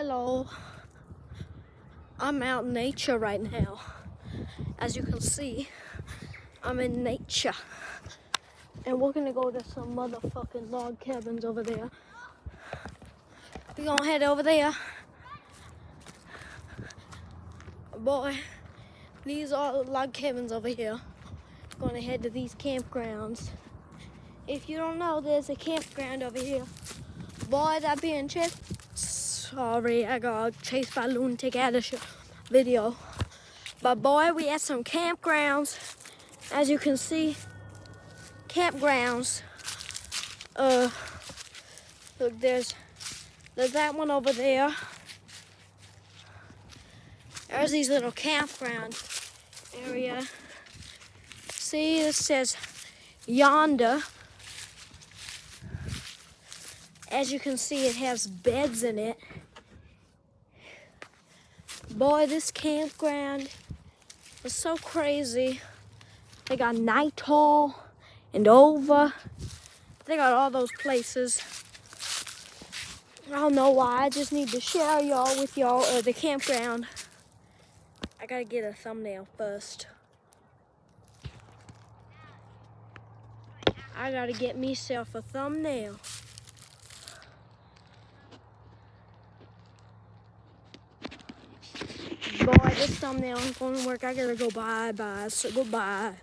Hello, I'm out in nature right now. As you can see, I'm in nature. And we're gonna go to some motherfucking log cabins over there. We're gonna head over there. Boy, these are log cabins over here. Gonna head to these campgrounds. If you don't know, there's a campground over here. Boy, that being chased. Sorry, I got chased by a lunatic at a video. But boy, we at some campgrounds. As you can see, campgrounds. Look, there's that one over there. There's these little campground area. See, it says yonder. As you can see, it has beds in it. Boy, this campground is so crazy. They got Night Hall and Over. They got all those places. I don't know why. I just need to share y'all with y'all the campground. I gotta get a thumbnail first. I gotta get myself a thumbnail. Boy, this thumbnail ain't gonna work. I gotta go bye. So goodbye.